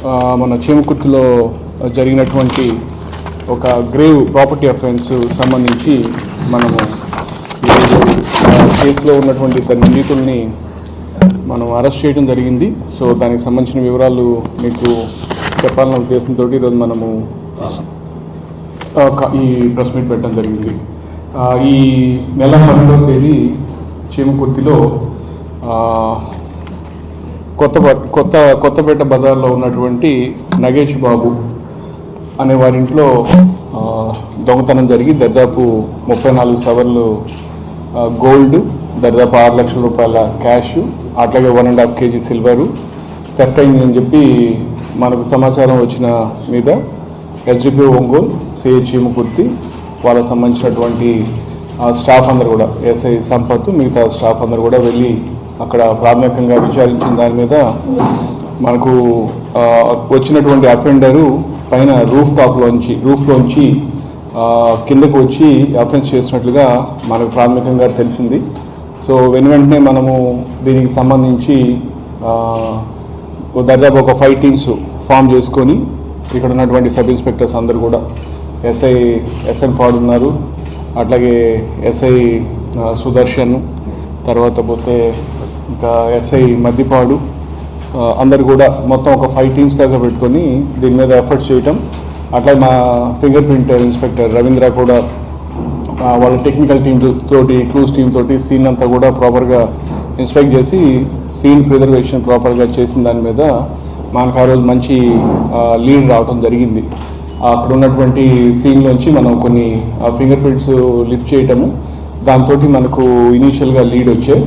మన చీమకుర్తిలో జరిగినటువంటి ఒక గ్రేవ్ ప్రాపర్టీ అఫెన్స్ సంబంధించి మనము ఈరోజు కేసులో ఉన్నటువంటి ఇద్దరు నిందితుల్ని మనం అరెస్ట్ చేయడం జరిగింది. సో దానికి సంబంధించిన వివరాలు మీకు చెప్పాలన్న ఉద్దేశంతో ఈరోజు మనము ఈ ప్రెస్ మీట్ పెట్టడం జరిగింది. ఈ నెల 12వ తేదీ చీమకుర్తిలో కొత్తపేట బజార్లో ఉన్నటువంటి నగేష్ బాబు అనే వారింట్లో దొంగతనం జరిగి దాదాపు 34 సవర్లు గోల్డ్, దాదాపు 6 లక్షల రూపాయల క్యాష్, అట్లాగే 1.5 kg సిల్వరు థెఫ్ట్ అయింది అని చెప్పి మనకు సమాచారం వచ్చిన మీద ఎస్డిపిఓ ఒంగోలు, సిఐ చీమకుర్తి, వాళ్ళకు సంబంధించినటువంటి స్టాఫ్ అందరు కూడా, ఎస్ఐ సంపత్, మిగతా స్టాఫ్ అందరు కూడా వెళ్ళి అక్కడ ప్రాథమికంగా విచారించిన దాని మీద మనకు వచ్చినటువంటి అఫెండరు పైన రూఫ్లోంచి కిందకు వచ్చి అఫెన్స్ చేసినట్లుగా మనకు ప్రాథమికంగా తెలిసింది. సో వెంటనే మనము దీనికి సంబంధించి దాదాపు ఒక 5 టీమ్స్ ఫామ్ చేసుకొని ఇక్కడ ఉన్నటువంటి సబ్ ఇన్స్పెక్టర్స్ అందరూ కూడా, ఎస్ఎన్ పాడు ఉన్నారు, అట్లాగే ఎస్ఐ సుదర్శన్, తర్వాత పోతే ఇంకా ఎస్ఐ మద్దిపాడు, అందరు కూడా మొత్తం ఒక 5 టీమ్స్ దాకా పెట్టుకొని దీని మీద ఎఫర్ట్స్ చేయటం. అట్లా మా ఫింగర్ ప్రింట్ ఇన్స్పెక్టర్ రవీంద్ర కూడా వాళ్ళ టెక్నికల్ టీమ్ తోటి, క్లూస్ టీమ్ తోటి సీన్ అంతా కూడా ప్రాపర్గా ఇన్స్పెక్ట్ చేసి సీన్ ప్రిజర్వేషన్ ప్రాపర్గా చేసిన దాని మీద మనకు ఆ రోజు మంచి లీడ్ రావడం జరిగింది. అక్కడ ఉన్నటువంటి సీన్లోంచి మనం కొన్ని ఫింగర్ ప్రింట్స్ లిఫ్ట్ చేయటము, దాంతో మనకు ఇనీషియల్గా లీడ్ వచ్చాయి.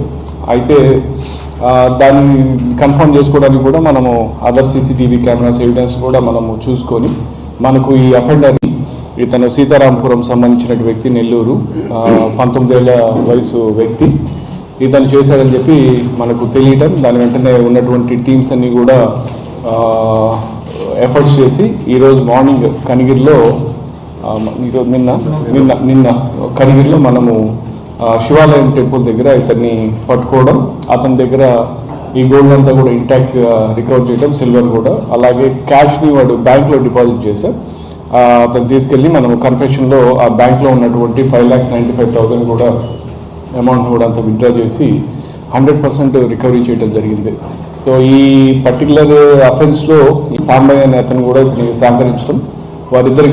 అయితే దాన్ని కన్ఫర్మ్ చేసుకోవడానికి కూడా మనము అదర్ సీసీటీవీ కెమెరాస్ ఎవిడెన్స్ కూడా మనము చూసుకొని మనకు ఈ అఫెండర్ని, ఇతను సీతారాంపురం సంబంధించిన వ్యక్తి, నెల్లూరు, 19 ఏళ్ల వయసు వ్యక్తి, ఇతను చేశాడని చెప్పి మనకు తెలియటం, దాని వెంటనే ఉన్నటువంటి టీమ్స్ అన్నీ కూడా ఎఫర్ట్స్ చేసి ఈరోజు మార్నింగ్ కనిగిరిలో, ఈరోజు నిన్న కనిగిరిలో మనము శివాలయం టెంపుల్ దగ్గర ఇతన్ని పట్టుకోవడం, అతని దగ్గర ఈ గోల్డ్ అంతా కూడా ఇంటాక్ట్గా రికవర్ చేయడం, సిల్వర్ కూడా, అలాగే క్యాష్ని వాడు బ్యాంక్లో డిపాజిట్ చేశారు. అతను తీసుకెళ్ళి మనం కన్ఫెషన్లో ఆ బ్యాంక్లో ఉన్నటువంటి 5,95,000 కూడా అమౌంట్ కూడా అంతా విత్డ్రా చేసి 100% రికవరీ చేయడం జరిగింది. సో ఈ పర్టికులర్ అఫెన్స్లో ఈ సాంబయ్య అనే అతను కూడా ఇతనికి సహకరించడం, వారిద్దరు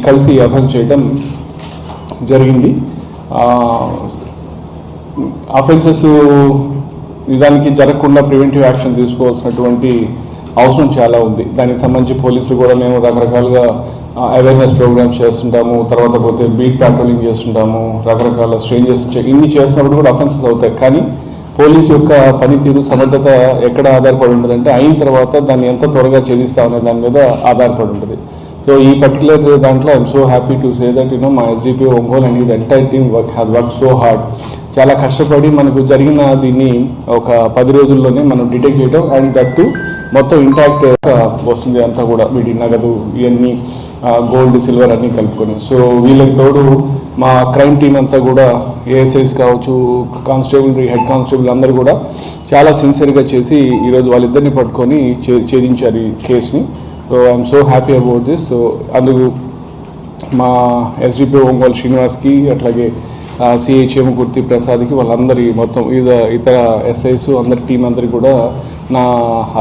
కలిసి అఫెన్స్ చేయడం జరిగింది. అఫెన్సెస్ నిజానికి జరగకుండా ప్రివెంటివ్ యాక్షన్ తీసుకోవాల్సినటువంటి అవసరం చాలా ఉంది. దానికి సంబంధించి పోలీసులు కూడా మేము రకరకాలుగా అవేర్నెస్ ప్రోగ్రామ్స్ చేస్తుంటాము, తర్వాత పోతే బీట్ ప్యాట్రోలింగ్ చేస్తుంటాము, రకరకాల స్ట్రేంజర్స్ ఇన్ని చేసినప్పుడు కూడా అఫెన్సెస్ అవుతాయి. కానీ పోలీసు యొక్క పనితీరు, సమర్థత ఎక్కడ ఆధారపడి ఉంటుందంటే అయిన తర్వాత దాన్ని ఎంత త్వరగా ఛేదిస్తామనే దాని మీద ఆధారపడి ఉంటుంది. సో ఈ పర్టికులర్ దాంట్లో I'm so happy to say that మా SDPO Ongole and the entire team has work so hard. చాలా కష్టపడి మనకు జరిగిన దీన్ని ఒక 10 రోజుల్లోనే మనం డిటెక్ట్ చేయడం, అండ్ దట్ మొత్తం ఇంటాక్ట్ వస్తుంది అంతా కూడా, వీటి నగదు ఇవన్నీ గోల్డ్, సిల్వర్ అన్నీ కలుపుకొని. సో వీళ్ళకి తోడు మా క్రైమ్ టీం అంతా కూడా, ఏఎస్ఐస్ కావచ్చు, కానిస్టేబుల్, హెడ్ కానిస్టేబుల్ అందరూ కూడా చాలా సిన్సియర్గా చేసి ఈరోజు వాళ్ళిద్దరిని పట్టుకొని ఛేదించారు ఈ కేసుని. So I'm so happy about this. So అందుకు మా ఎస్డిపిఓ ఒంగోలు శ్రీనివాస్కి, అట్లాగే సిఐ చీమకుర్తి ప్రసాద్కి, వాళ్ళందరి మొత్తం ఇతర ఎస్ఐస్ అందరి టీం అందరికీ కూడా నా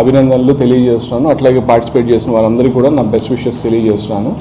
అభినందనలు తెలియజేస్తున్నాను. అట్లాగే పార్టిసిపేట్ చేసిన వాళ్ళందరికీ కూడా నా బెస్ట్ విషెస్ తెలియజేస్తున్నాను.